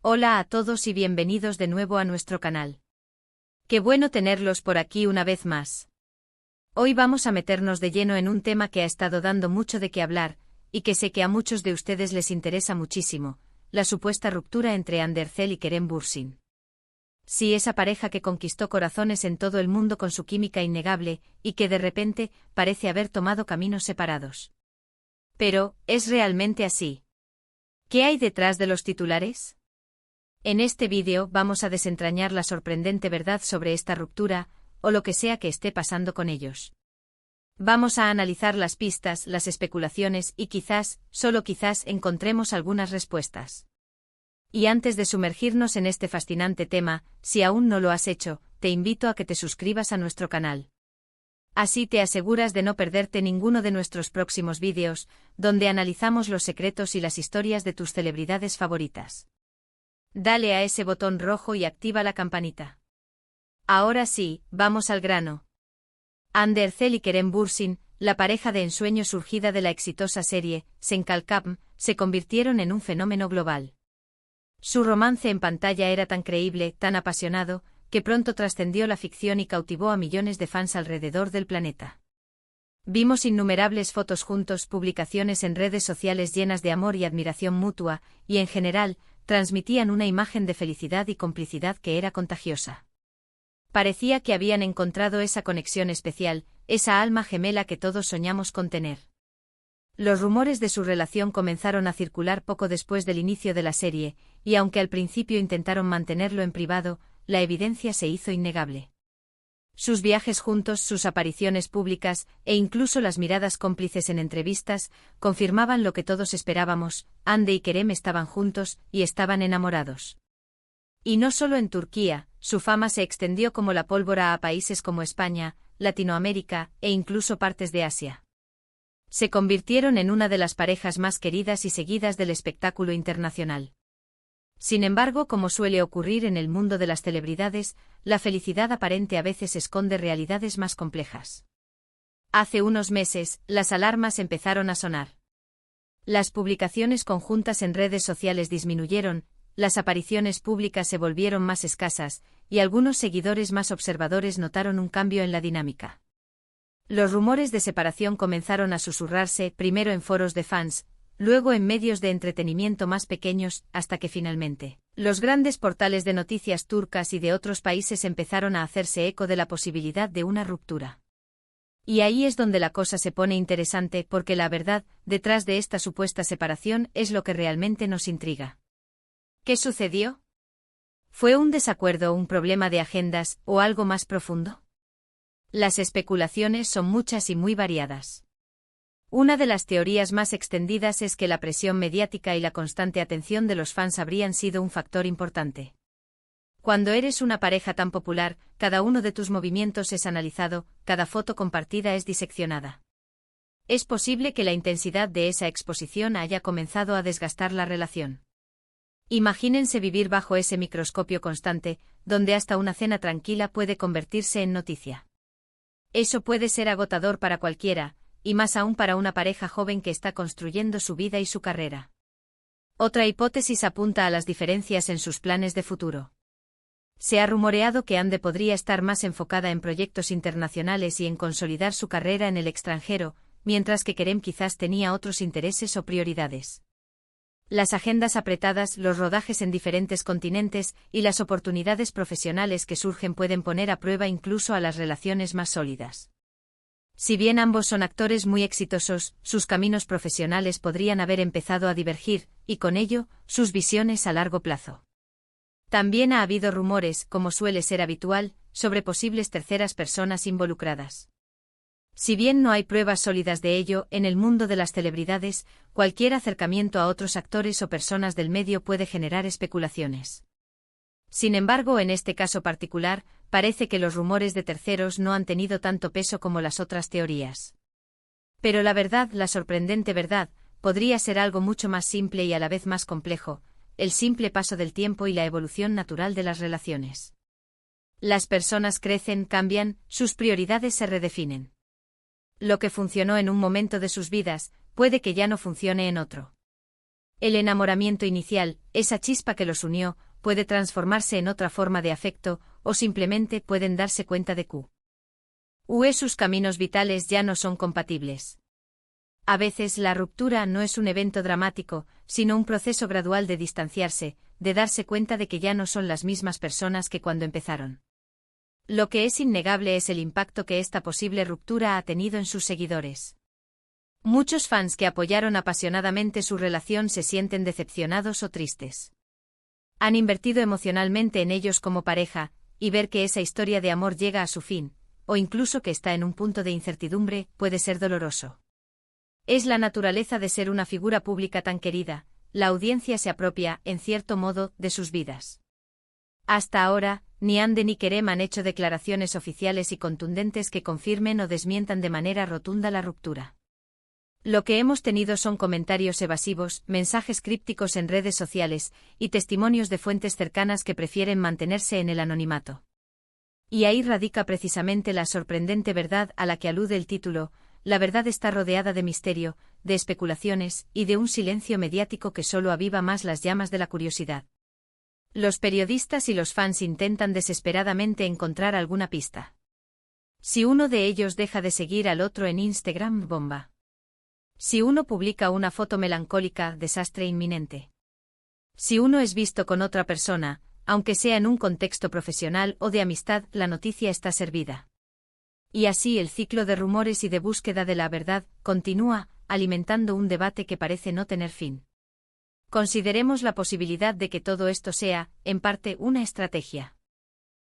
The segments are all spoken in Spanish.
Hola a todos y bienvenidos de nuevo a nuestro canal. Qué bueno tenerlos por aquí una vez más. Hoy vamos a meternos de lleno en un tema que ha estado dando mucho de qué hablar, y que sé que a muchos de ustedes les interesa muchísimo, la supuesta ruptura entre Ander Cell y Kerem Bürsin. Sí, esa pareja que conquistó corazones en todo el mundo con su química innegable, y que de repente parece haber tomado caminos separados. Pero, ¿es realmente así? ¿Qué hay detrás de los titulares? En este vídeo vamos a desentrañar la sorprendente verdad sobre esta ruptura, o lo que sea que esté pasando con ellos. Vamos a analizar las pistas, las especulaciones y quizás, solo quizás, encontremos algunas respuestas. Y antes de sumergirnos en este fascinante tema, si aún no lo has hecho, te invito a que te suscribas a nuestro canal. Así te aseguras de no perderte ninguno de nuestros próximos vídeos, donde analizamos los secretos y las historias de tus celebridades favoritas. Dale a ese botón rojo y activa la campanita. Ahora sí, vamos al grano. Ander Cell y Kerem Bürsin, la pareja de ensueño surgida de la exitosa serie Sen Kalkam, se convirtieron en un fenómeno global. Su romance en pantalla era tan creíble, tan apasionado, que pronto trascendió la ficción y cautivó a millones de fans alrededor del planeta. Vimos innumerables fotos juntos, publicaciones en redes sociales llenas de amor y admiración mutua, y en general, transmitían una imagen de felicidad y complicidad que era contagiosa. Parecía que habían encontrado esa conexión especial, esa alma gemela que todos soñamos con tener. Los rumores de su relación comenzaron a circular poco después del inicio de la serie, y aunque al principio intentaron mantenerlo en privado, la evidencia se hizo innegable. Sus viajes juntos, sus apariciones públicas, e incluso las miradas cómplices en entrevistas, confirmaban lo que todos esperábamos: Ande y Kerem estaban juntos, y estaban enamorados. Y no solo en Turquía, su fama se extendió como la pólvora a países como España, Latinoamérica, e incluso partes de Asia. Se convirtieron en una de las parejas más queridas y seguidas del espectáculo internacional. Sin embargo, como suele ocurrir en el mundo de las celebridades, la felicidad aparente a veces esconde realidades más complejas. Hace unos meses, las alarmas empezaron a sonar. Las publicaciones conjuntas en redes sociales disminuyeron, las apariciones públicas se volvieron más escasas, y algunos seguidores más observadores notaron un cambio en la dinámica. Los rumores de separación comenzaron a susurrarse, primero en foros de fans, luego en medios de entretenimiento más pequeños, hasta que finalmente, los grandes portales de noticias turcas y de otros países empezaron a hacerse eco de la posibilidad de una ruptura. Y ahí es donde la cosa se pone interesante, porque la verdad, detrás de esta supuesta separación, es lo que realmente nos intriga. ¿Qué sucedió? ¿Fue un desacuerdo, un problema de agendas, o algo más profundo? Las especulaciones son muchas y muy variadas. Una de las teorías más extendidas es que la presión mediática y la constante atención de los fans habrían sido un factor importante. Cuando eres una pareja tan popular, cada uno de tus movimientos es analizado, cada foto compartida es diseccionada. Es posible que la intensidad de esa exposición haya comenzado a desgastar la relación. Imagínense vivir bajo ese microscopio constante, donde hasta una cena tranquila puede convertirse en noticia. Eso puede ser agotador para cualquiera, y más aún para una pareja joven que está construyendo su vida y su carrera. Otra hipótesis apunta a las diferencias en sus planes de futuro. Se ha rumoreado que Ande podría estar más enfocada en proyectos internacionales y en consolidar su carrera en el extranjero, mientras que Kerem quizás tenía otros intereses o prioridades. Las agendas apretadas, los rodajes en diferentes continentes y las oportunidades profesionales que surgen pueden poner a prueba incluso a las relaciones más sólidas. Si bien ambos son actores muy exitosos, sus caminos profesionales podrían haber empezado a divergir, y con ello, sus visiones a largo plazo. También ha habido rumores, como suele ser habitual, sobre posibles terceras personas involucradas. Si bien no hay pruebas sólidas de ello, en el mundo de las celebridades, cualquier acercamiento a otros actores o personas del medio puede generar especulaciones. Sin embargo, en este caso particular, parece que los rumores de terceros no han tenido tanto peso como las otras teorías. Pero la verdad, la sorprendente verdad, podría ser algo mucho más simple y a la vez más complejo: el simple paso del tiempo y la evolución natural de las relaciones. Las personas crecen, cambian, sus prioridades se redefinen. Lo que funcionó en un momento de sus vidas, puede que ya no funcione en otro. El enamoramiento inicial, esa chispa que los unió, puede transformarse en otra forma de afecto, o simplemente pueden darse cuenta de que sus caminos vitales ya no son compatibles. A veces la ruptura no es un evento dramático, sino un proceso gradual de distanciarse, de darse cuenta de que ya no son las mismas personas que cuando empezaron. Lo que es innegable es el impacto que esta posible ruptura ha tenido en sus seguidores. Muchos fans que apoyaron apasionadamente su relación se sienten decepcionados o tristes. Han invertido emocionalmente en ellos como pareja, y ver que esa historia de amor llega a su fin, o incluso que está en un punto de incertidumbre, puede ser doloroso. Es la naturaleza de ser una figura pública tan querida, la audiencia se apropia, en cierto modo, de sus vidas. Hasta ahora, ni Ande ni Kerem han hecho declaraciones oficiales y contundentes que confirmen o desmientan de manera rotunda la ruptura. Lo que hemos tenido son comentarios evasivos, mensajes crípticos en redes sociales, y testimonios de fuentes cercanas que prefieren mantenerse en el anonimato. Y ahí radica precisamente la sorprendente verdad a la que alude el título. La verdad está rodeada de misterio, de especulaciones, y de un silencio mediático que solo aviva más las llamas de la curiosidad. Los periodistas y los fans intentan desesperadamente encontrar alguna pista. Si uno de ellos deja de seguir al otro en Instagram, bomba. Si uno publica una foto melancólica, desastre inminente. Si uno es visto con otra persona, aunque sea en un contexto profesional o de amistad, la noticia está servida. Y así el ciclo de rumores y de búsqueda de la verdad continúa, alimentando un debate que parece no tener fin. Consideremos la posibilidad de que todo esto sea, en parte, una estrategia.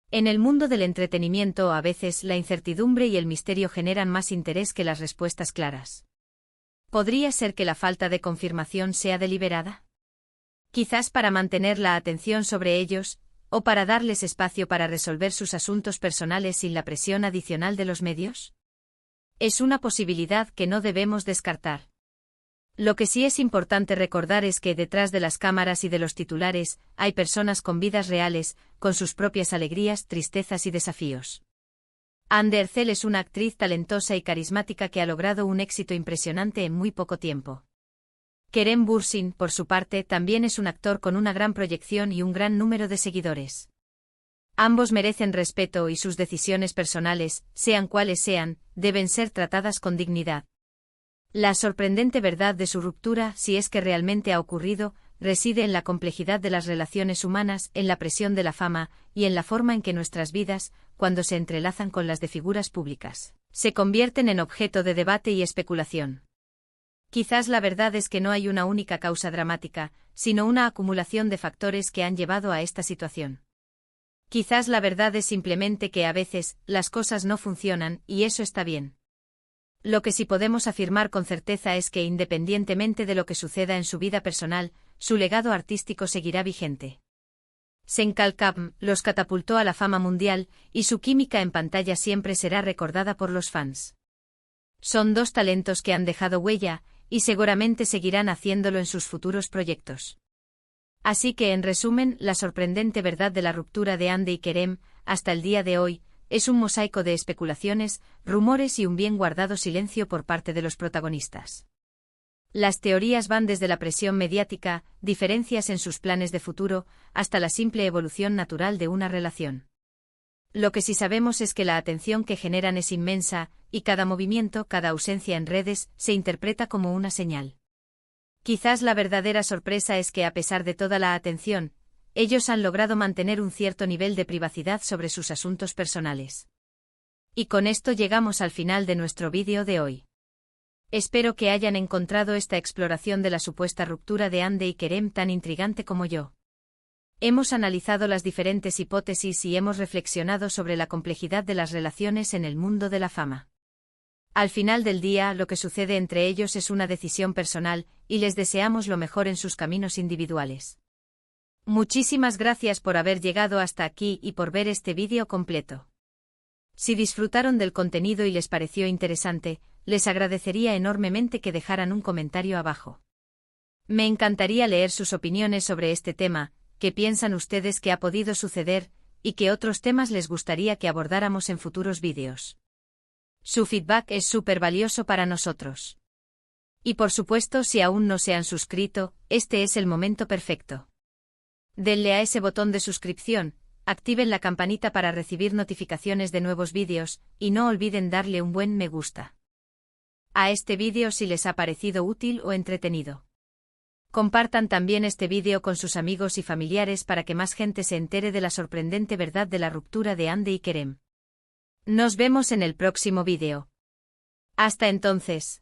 En el mundo del entretenimiento a veces la incertidumbre y el misterio generan más interés que las respuestas claras. ¿Podría ser que la falta de confirmación sea deliberada? Quizás para mantener la atención sobre ellos, o para darles espacio para resolver sus asuntos personales sin la presión adicional de los medios. Es una posibilidad que no debemos descartar. Lo que sí es importante recordar es que detrás de las cámaras y de los titulares, hay personas con vidas reales, con sus propias alegrías, tristezas y desafíos. Ande Erçel es una actriz talentosa y carismática que ha logrado un éxito impresionante en muy poco tiempo. Kerem Bürsin, por su parte, también es un actor con una gran proyección y un gran número de seguidores. Ambos merecen respeto y sus decisiones personales, sean cuales sean, deben ser tratadas con dignidad. La sorprendente verdad de su ruptura, si es que realmente ha ocurrido, reside en la complejidad de las relaciones humanas, en la presión de la fama, y en la forma en que nuestras vidas, cuando se entrelazan con las de figuras públicas, se convierten en objeto de debate y especulación. Quizás la verdad es que no hay una única causa dramática, sino una acumulación de factores que han llevado a esta situación. Quizás la verdad es simplemente que a veces, las cosas no funcionan, y eso está bien. Lo que sí podemos afirmar con certeza es que independientemente de lo que suceda en su vida personal, su legado artístico seguirá vigente. Senkalkam los catapultó a la fama mundial, y su química en pantalla siempre será recordada por los fans. Son dos talentos que han dejado huella, y seguramente seguirán haciéndolo en sus futuros proyectos. Así que, en resumen, la sorprendente verdad de la ruptura de Ande y Kerem, hasta el día de hoy, es un mosaico de especulaciones, rumores y un bien guardado silencio por parte de los protagonistas. Las teorías van desde la presión mediática, diferencias en sus planes de futuro, hasta la simple evolución natural de una relación. Lo que sí sabemos es que la atención que generan es inmensa, y cada movimiento, cada ausencia en redes, se interpreta como una señal. Quizás la verdadera sorpresa es que a pesar de toda la atención, ellos han logrado mantener un cierto nivel de privacidad sobre sus asuntos personales. Y con esto llegamos al final de nuestro vídeo de hoy. Espero que hayan encontrado esta exploración de la supuesta ruptura de Ande y Kerem tan intrigante como yo. Hemos analizado las diferentes hipótesis y hemos reflexionado sobre la complejidad de las relaciones en el mundo de la fama. Al final del día, lo que sucede entre ellos es una decisión personal, y les deseamos lo mejor en sus caminos individuales. Muchísimas gracias por haber llegado hasta aquí y por ver este vídeo completo. Si disfrutaron del contenido y les pareció interesante, les agradecería enormemente que dejaran un comentario abajo. Me encantaría leer sus opiniones sobre este tema, qué piensan ustedes que ha podido suceder, y qué otros temas les gustaría que abordáramos en futuros vídeos. Su feedback es súper valioso para nosotros. Y por supuesto, si aún no se han suscrito, este es el momento perfecto. Denle a ese botón de suscripción, activen la campanita para recibir notificaciones de nuevos vídeos, y no olviden darle un buen me gusta a este vídeo si les ha parecido útil o entretenido. Compartan también este vídeo con sus amigos y familiares para que más gente se entere de la sorprendente verdad de la ruptura de Hande y Kerem. Nos vemos en el próximo vídeo. Hasta entonces.